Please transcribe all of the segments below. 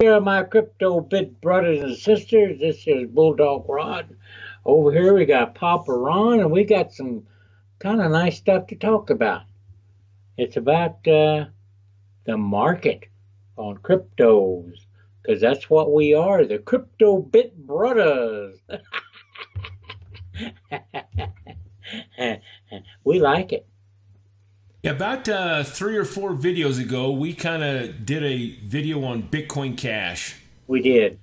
there, my crypto bit brothers and sisters. This is Bulldog Rod. Over here we got Papa Ron, and we got some kind of nice stuff to talk about. It's about the market on cryptos, because that's what we are, the crypto bit brothers. We like it. Yeah, about 3 or 4 videos ago, we kind of did a video on Bitcoin Cash. We did.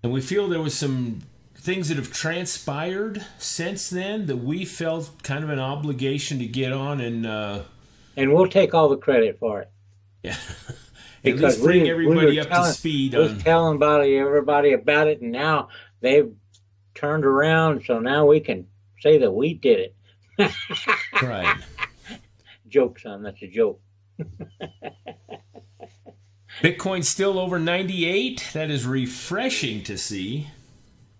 And we feel there was some things that have transpired since then that we felt kind of an obligation to get on and we'll take all the credit for it. Yeah. At least bring everybody up to speed. We were telling everybody about it, and now they've turned around, so now we can say that we did it. Right. Joke, son. That's a joke. Bitcoin's still over 98. That is refreshing to see.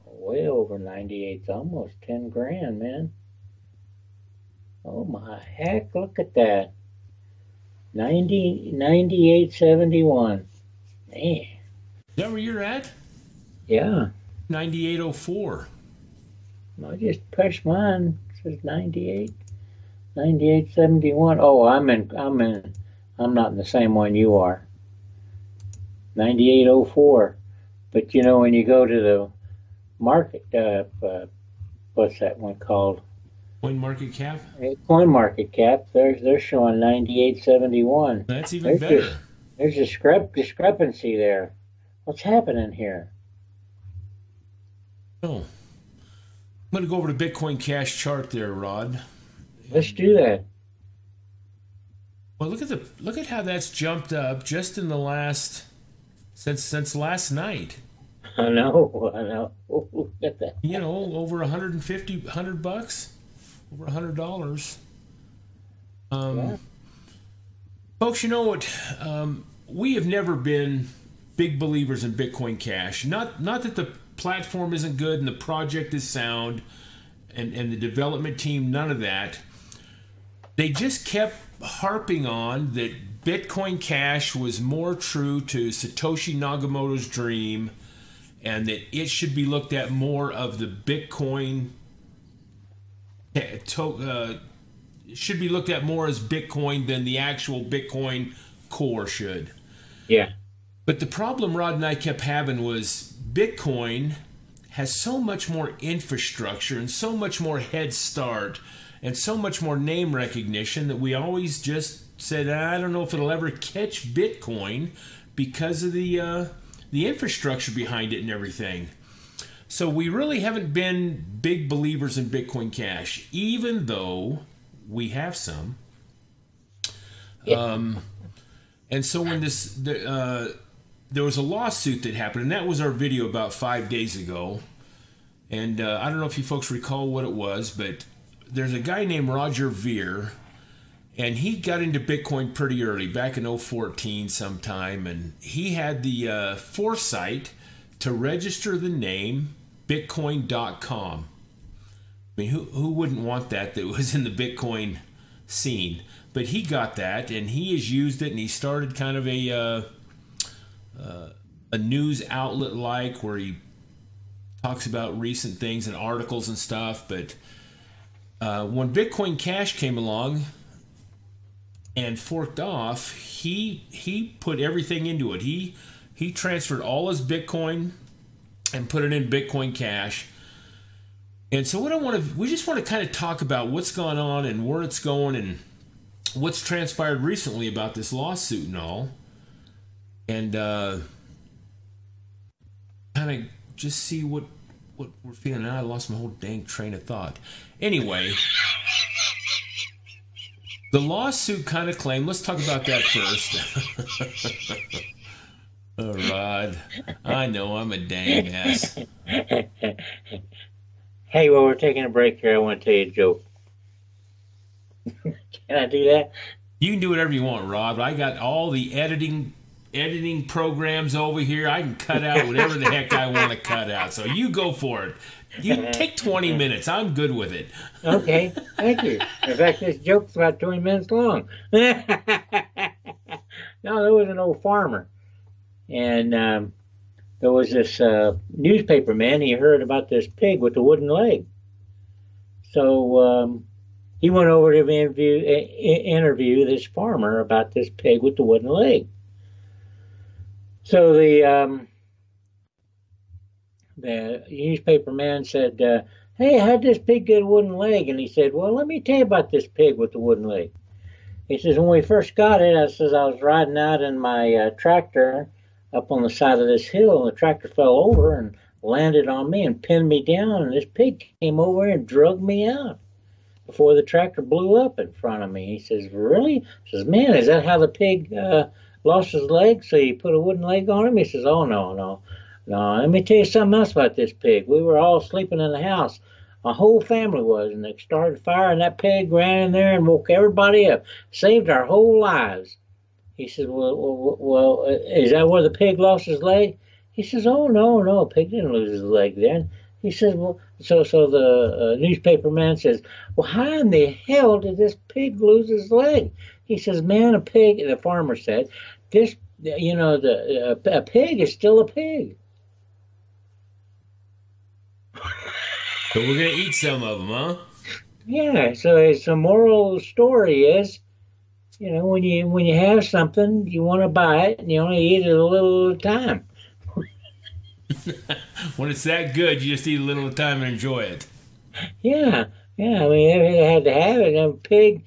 Way over 98. It's almost 10 grand, man. Oh my heck, look at that. 98.71. Man. Is that where you're at? Yeah. 98.04. I just pushed mine. It says 98. 98.71. Oh, I'm not in the same one you are. 98.04. But you know, when you go to the market, what's that one called? Coin market cap? Coin market cap. They're showing 98.71. That's even better. There's a discrepancy there. What's happening here? Oh, I'm going to go over to Bitcoin Cash chart there, Rod. Let's do that. Well, look at how that's jumped up just in the last since last night. I know. Look at that. You know, over $100 over $100. Yeah. Folks, you know what? We have never been big believers in Bitcoin Cash. Not that the platform isn't good and the project is sound and the development team, none of that. They just kept harping on that Bitcoin Cash was more true to Satoshi Nakamoto's dream, and that it should be looked at more of the Bitcoin should be looked at more as Bitcoin than the actual Bitcoin core should. Yeah. But the problem Rod and I kept having was Bitcoin has so much more infrastructure and so much more head start and so much more name recognition that we always just said, I don't know if it'll ever catch Bitcoin because of the infrastructure behind it and everything. So we really haven't been big believers in Bitcoin Cash, even though we have some. Yeah. And so when there was a lawsuit that happened, and that was our video about 5 days ago. And I don't know if you folks recall what it was, but there's a guy named Roger Ver, and he got into Bitcoin pretty early, back in 2014 sometime, and he had the foresight to register the name Bitcoin.com. I mean, who wouldn't want that was in the Bitcoin scene? But he got that, and he has used it, and he started kind of a news outlet like where he talks about recent things and articles and stuff. But when Bitcoin Cash came along and forked off, he put everything into it. He transferred all his Bitcoin and put it in Bitcoin Cash. And so we just want to kind of talk about what's gone on and where it's going and what's transpired recently about this lawsuit and all. And kind of just see what we're feeling. Now I lost my whole dang train of thought. Anyway, the lawsuit kind of claimed, let's talk about that first. Oh, Rod, I know I'm a dang ass. Hey, while we're taking a break here, I want to tell you a joke. Can I do that? You can do whatever you want, Rod. I got all the editing programs over here. I can cut out whatever the heck I want to cut out. So you go for it. You take 20 minutes. I'm good with it. Okay, thank you. In fact, this joke's about 20 minutes long. No, there was an old farmer, and there was this newspaper man. He heard about this pig with the wooden leg. So he went over to interview this farmer about this pig with the wooden leg. So the newspaper man said, "Hey, how'd this pig get a wooden leg?" And he said, "Well, let me tell you about this pig with the wooden leg." He says, "When we first got it, I was riding out in my tractor up on the side of this hill, and the tractor fell over and landed on me and pinned me down, and this pig came over and dragged me out before the tractor blew up in front of me." He says, "Really?" He says, "Man, is that how the pig lost his leg? So you put a wooden leg on him?" He says, "Oh, no. Let me tell you something else about this pig. We were all sleeping in the house. My whole family was, and they started fire, and that pig ran in there and woke everybody up, saved our whole lives." He says, well, is that where the pig lost his leg?" He says, "Oh, no, pig didn't lose his leg then." He says, "Well," so the newspaper man says, "Well, how in the hell did this pig lose his leg?" He says, "Man, a pig," the farmer said, a pig is still a pig." So we're going to eat some of them, huh? Yeah, so the moral of the story is, when you have something, you want to buy it, and you only eat it a little at a time. When it's that good, you just eat a little at a time and enjoy it. Yeah. I mean, everything had to have it. And pig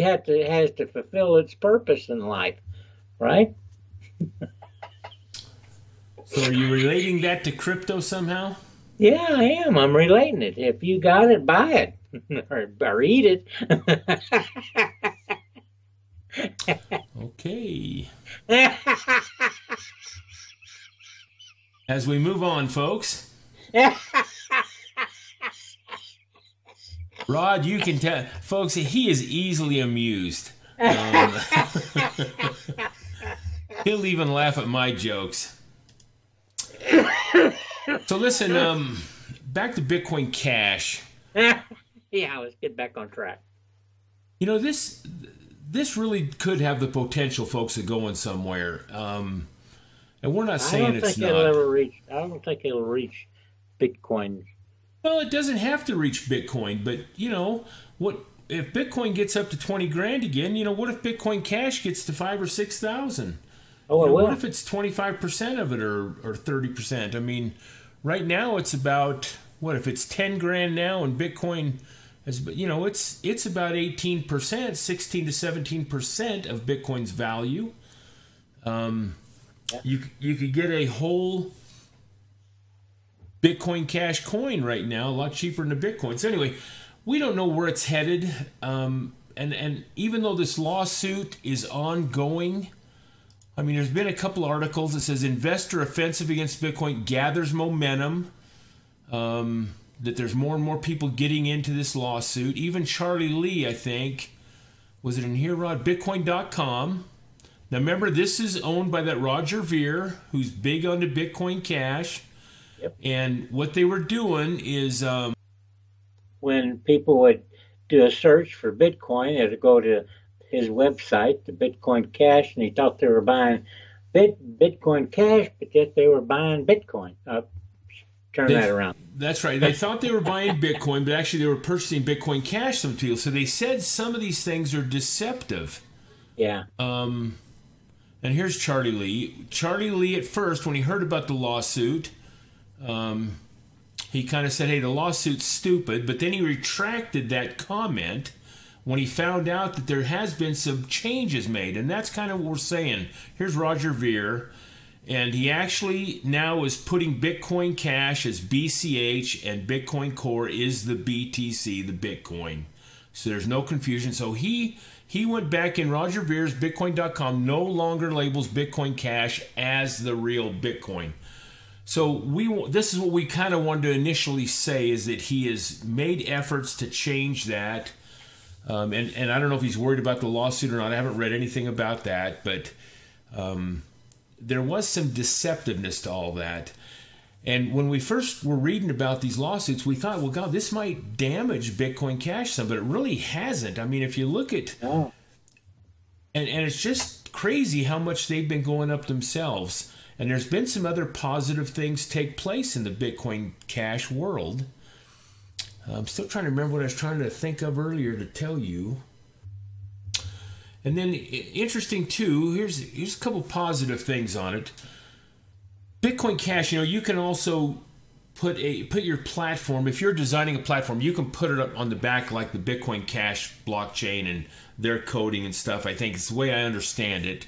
has to fulfill its purpose in life, right? So are you relating that to crypto somehow? Yeah, I am. I'm relating it. If you got it, buy it or eat it. Okay. As we move on, folks. Rod, you can tell, folks, he is easily amused. He'll even laugh at my jokes. So listen, back to Bitcoin Cash. Yeah, let's get back on track. This really could have the potential, folks, of going somewhere. And we're not saying it's not. I don't think it'll reach Bitcoin. Well, it doesn't have to reach Bitcoin, but what if Bitcoin gets up to 20 grand again? What if Bitcoin Cash gets to 5,000 or 6,000? Oh, it will. What if it's 25% of it or 30%? I mean, right now it's about, what if it's 10 grand now, and Bitcoin is, it's about 18%, 16 to 17% of Bitcoin's value. You could get a whole Bitcoin Cash coin right now, a lot cheaper than the Bitcoin. So anyway, we don't know where it's headed. And even though this lawsuit is ongoing, I mean, there's been a couple articles that says investor offensive against Bitcoin gathers momentum, that there's more and more people getting into this lawsuit. Even Charlie Lee, I think, was it in here, Rod? Bitcoin.com. Now, remember, this is owned by that Roger Ver, who's big on the Bitcoin Cash. Yep. And what they were doing is... when people would do a search for Bitcoin, they'd go to his website, the Bitcoin Cash, and he thought they were buying Bitcoin Cash, but yet they were buying Bitcoin. Turn that around. That's right. They thought they were buying Bitcoin, but actually they were purchasing Bitcoin Cash from people. So they said some of these things are deceptive. Yeah. And here's Charlie Lee. Charlie Lee, at first, when he heard about the lawsuit, he kind of said, hey, the lawsuit's stupid, but then he retracted that comment when he found out that there has been some changes made. And that's kind of what we're saying. Here's Roger Ver, and he actually now is putting Bitcoin Cash as BCH, and Bitcoin Core is the BTC, the Bitcoin. So there's no confusion. So he went back in Roger Ver's Bitcoin.com, no longer labels Bitcoin Cash as the real Bitcoin. So this is what we kind of wanted to initially say, is that he has made efforts to change that. And I don't know if he's worried about the lawsuit or not. I haven't read anything about that. But there was some deceptiveness to all that. And when we first were reading about these lawsuits, we thought, well, God, this might damage Bitcoin Cash some. But it really hasn't. I mean, if you look at... Oh. And it's just crazy how much they've been going up themselves. And there's been some other positive things take place in the Bitcoin Cash world. I'm still trying to remember what I was trying to think of earlier to tell you. And then, interesting too, here's a couple positive things on it. Bitcoin Cash, you can also put your platform, if you're designing a platform, you can put it up on the back like the Bitcoin Cash blockchain and their coding and stuff. I think it's the way I understand it.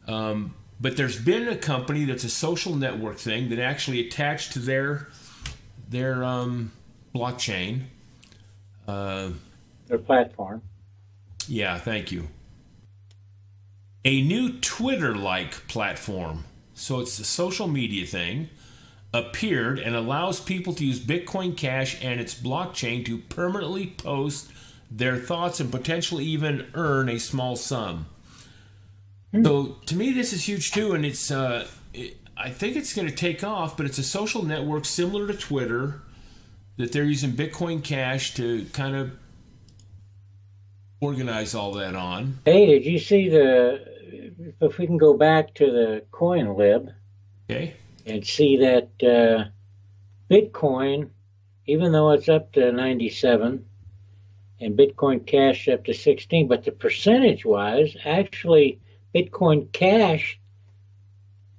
But there's been a company that's a social network thing that actually attached to their blockchain. Their platform. Yeah, thank you. A new Twitter-like platform, so it's a social media thing, appeared and allows people to use Bitcoin Cash and its blockchain to permanently post their thoughts and potentially even earn a small sum. So to me, this is huge too, and it's I think it's going to take off, but it's a social network similar to Twitter that they're using Bitcoin Cash to kind of organize all that on. Hey, did you see if we can go back to the coin lib, okay, and see that Bitcoin, even though it's up to 97 and Bitcoin Cash up to 16, but the percentage-wise, actually Bitcoin Cash,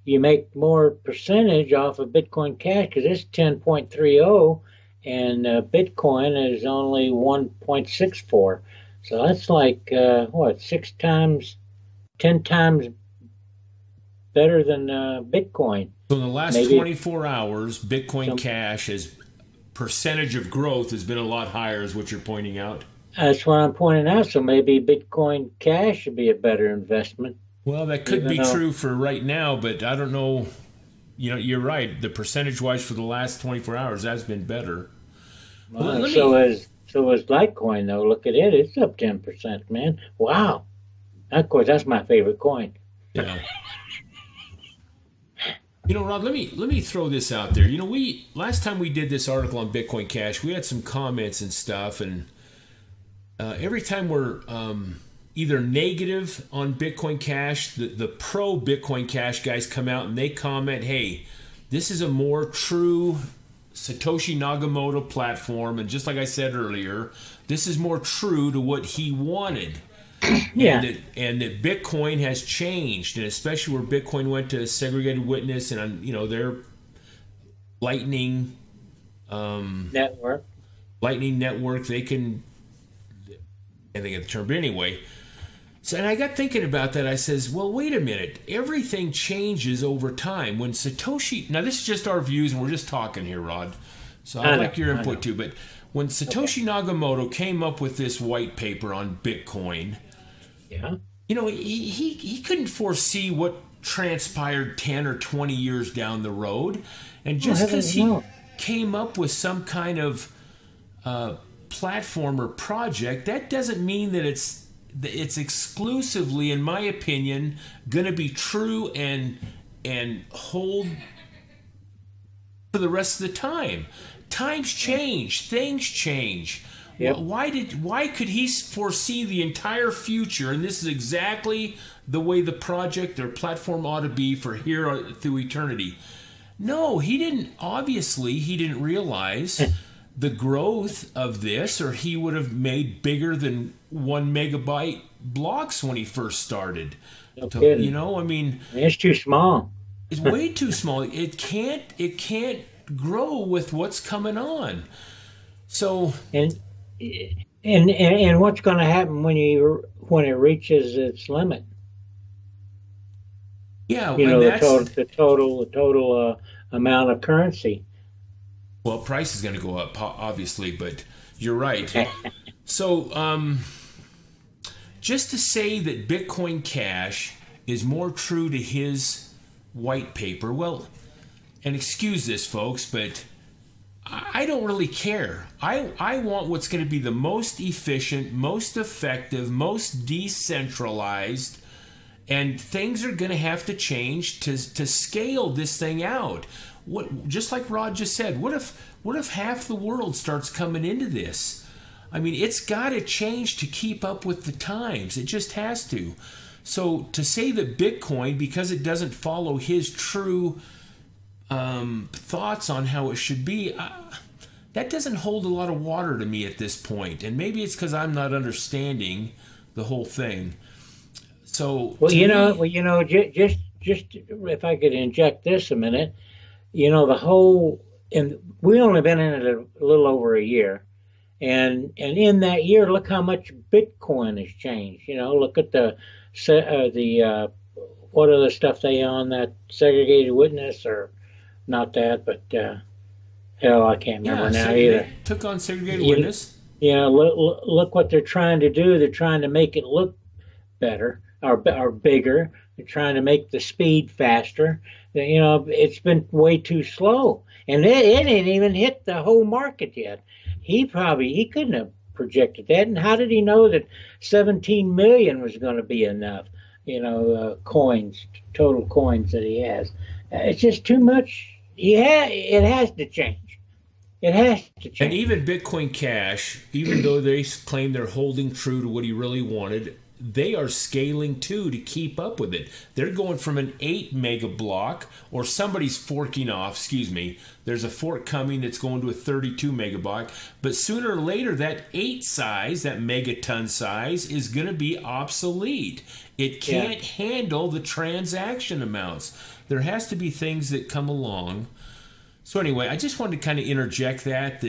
you make more percentage off of Bitcoin Cash because it's 10.30 and Bitcoin is only 1.64. So that's like, 10 times better than Bitcoin. So in the last 24 hours, Bitcoin Cash as percentage of growth has been a lot higher, is what you're pointing out. That's what I'm pointing out. So maybe Bitcoin Cash should be a better investment. Well, that could be true for right now, but I don't know. You're right. The percentage-wise for the last 24 hours has been better. Well, so is Litecoin, though. Look at it. It's up 10%, man. Wow. Of course, that's my favorite coin. Yeah. Rod, let me throw this out there. Last time we did this article on Bitcoin Cash, we had some comments and stuff, and every time we're either negative on Bitcoin Cash, the pro Bitcoin Cash guys come out and they comment, hey, this is a more true Satoshi Nakamoto platform, and just like I said earlier, this is more true to what he wanted. Yeah. And that Bitcoin has changed, and especially where Bitcoin went to segregated witness and their Lightning network. Lightning network, they can, I think of the term, but anyway. So, and I got thinking about that. I says, well, wait a minute. Everything changes over time. When Satoshi, now this is just our views, and we're just talking here, Rod. So I'd like your input too. But when Satoshi Nakamoto came up with this white paper on Bitcoin, yeah, he couldn't foresee what transpired 10 or 20 years down the road. And just because he came up with some kind of platform or project, that doesn't mean that it's exclusively, in my opinion, going to be true and hold for the rest of the time. Times change, things change. Yep. Why could he foresee the entire future? And this is exactly the way the project or platform ought to be for here through eternity. No, he didn't. Obviously, he didn't realize the growth of this, or he would have made bigger than 1 megabyte blocks when he first started. No kidding. It's too small. It's way too small. It can't grow with what's coming on. So and what's going to happen when it reaches its limit? Yeah, the total amount of currency. Well, price is going to go up, obviously, but you're right. So, just to say that Bitcoin Cash is more true to his white paper, well, and excuse this, folks, but I don't really care. I want what's going to be the most efficient, most effective, most decentralized, and things are going to have to change to scale this thing out. Just like Rod just said, what if half the world starts coming into this? I mean, it's got to change to keep up with the times. It just has to. So to say that Bitcoin, because it doesn't follow his true thoughts on how it should be, that doesn't hold a lot of water to me at this point. And maybe it's because I'm not understanding the whole thing. So well, just if I could inject this a minute, the whole, and we only been in it a little over a year, and in that year, look how much Bitcoin has changed. Look at the what other stuff they on that segregated witness, or not that, but hell, I can't remember now either. Took on segregated witness. Look what they're trying to do. They're trying to make it look better or bigger. They're trying to make the speed faster. It's been way too slow, and it ain't even hit the whole market yet. He couldn't have projected that. And how did he know that 17 million was going to be enough? Coins, total coins that he has. It's just too much. It has to change. It has to change. And even Bitcoin Cash, even though they claim they're holding true to what he really wanted, they are scaling too to keep up with it. They're going from an 8 mega block, or somebody's forking off, there's a fork coming that's going to a 32 mega block, but sooner or later that 8 size, that megaton size, is going to be obsolete. It can't handle the transaction amounts. There has to be things that come along. So anyway, I just wanted to kind of interject that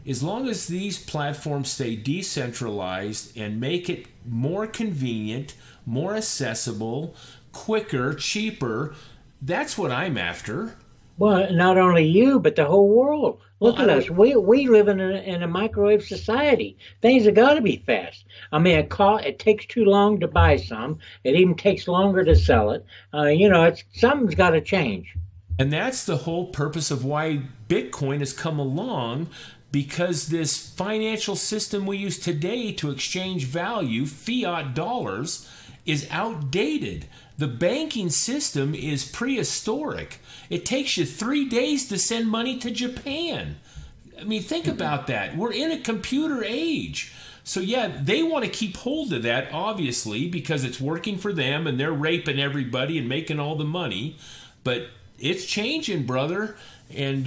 as long as these platforms stay decentralized and make it more convenient, more accessible, quicker, cheaper, that's what I'm after. Well, not only you, but the whole world. Look at us. We live in a microwave society. Things have got to be fast. I mean, it takes too long to buy some. It even takes longer to sell it. Something's got to change. And that's the whole purpose of why Bitcoin has come along, because this financial system we use today to exchange value, fiat dollars, is outdated. The banking system is prehistoric. It takes you 3 days to send money to Japan. I mean, think about that. We're in a computer age. So yeah, they want to keep hold of that, obviously, because it's working for them and they're raping everybody and making all the money. But it's changing, brother. And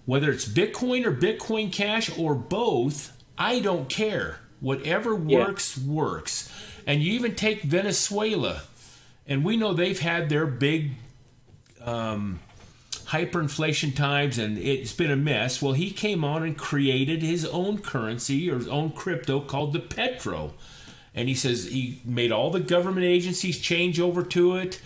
whether it's Bitcoin or Bitcoin Cash or both, I don't care. Whatever works, works. And you even take Venezuela, and we know they've had their big hyperinflation times, and it's been a mess. Well, he came on and created his own currency, or his own crypto, called the Petro. And he says he made all the government agencies change over to it.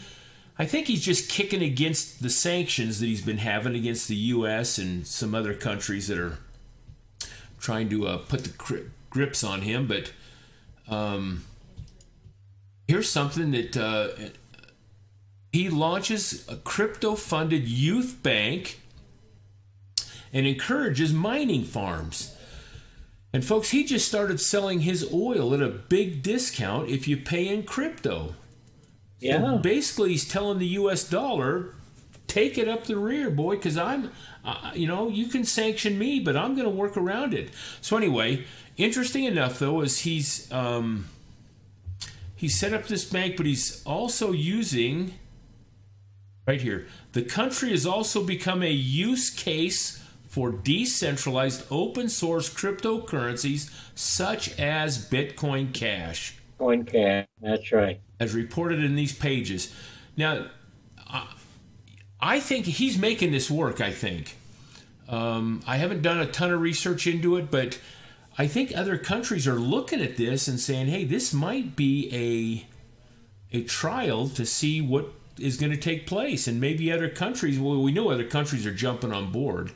I think he's just kicking against the sanctions that he's been having against the U.S. and some other countries that are trying to put the grips on him. But here's something that he launches a crypto-funded youth bank and encourages mining farms. And folks, he just started selling his oil at a big discount if you pay in crypto. Yeah. So basically, he's telling the U.S. dollar, take it up the rear, boy, because you can sanction me, but I'm going to work around it. So anyway, interesting enough, though, is he's set up this bank, but he's also using, right here, the country has also become a use case for decentralized open source cryptocurrencies such as Bitcoin Cash. Bitcoin Cash, that's right. As reported in these pages. Now, I think he's making this work, I think. I haven't done a ton of research into it, but I think other countries are looking at this and saying, hey, this might be a trial to see what is going to take place. And maybe other countries, well, we know other countries are jumping on board.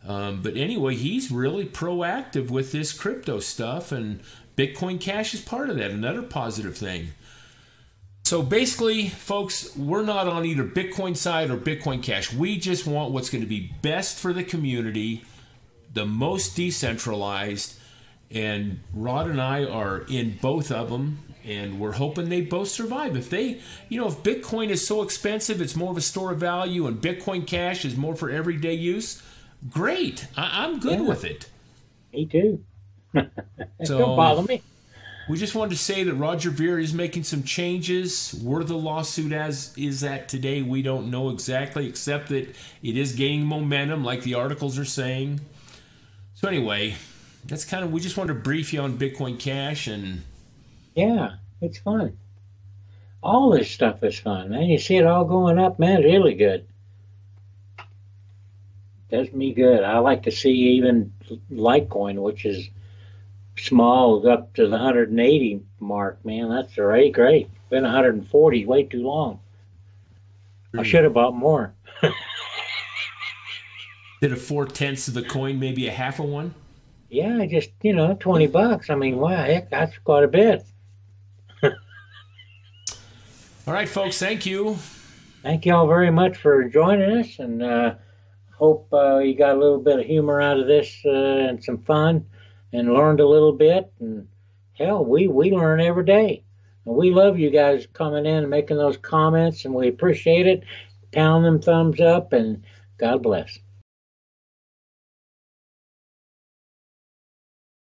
But anyway, he's really proactive with this crypto stuff, and Bitcoin Cash is part of that, another positive thing. So basically, folks, we're not on either Bitcoin side or Bitcoin Cash. We just want what's going to be best for the community, the most decentralized, and Rod and I are in both of them, and we're hoping they both survive. If Bitcoin is so expensive, it's more of a store of value, and Bitcoin Cash is more for everyday use, great. I'm good with it. Me too. Don't bother me. We just wanted to say that Roger Ver is making some changes. Where the lawsuit is at today, we don't know exactly, except that it is gaining momentum, like the articles are saying. So anyway, that's kind of, we just wanted to brief you on Bitcoin Cash. And Yeah, it's fun. All this stuff is fun, man. You see it all going up, man. It's really good. Does me good. I like to see even Litecoin, which is small, up to the 180 mark, man. That's already great. Been 140 way too long. I should have bought more. Did a 4/10 of the coin, maybe a half of one? Yeah, just, $20. I mean, wow, heck, that's quite a bit. All right, folks, thank you. Thank you all very much for joining us, and hope you got a little bit of humor out of this and some fun and learned a little bit. And hell, we learn every day. And we love you guys coming in and making those comments, and we appreciate it. Pound them thumbs up, and God bless.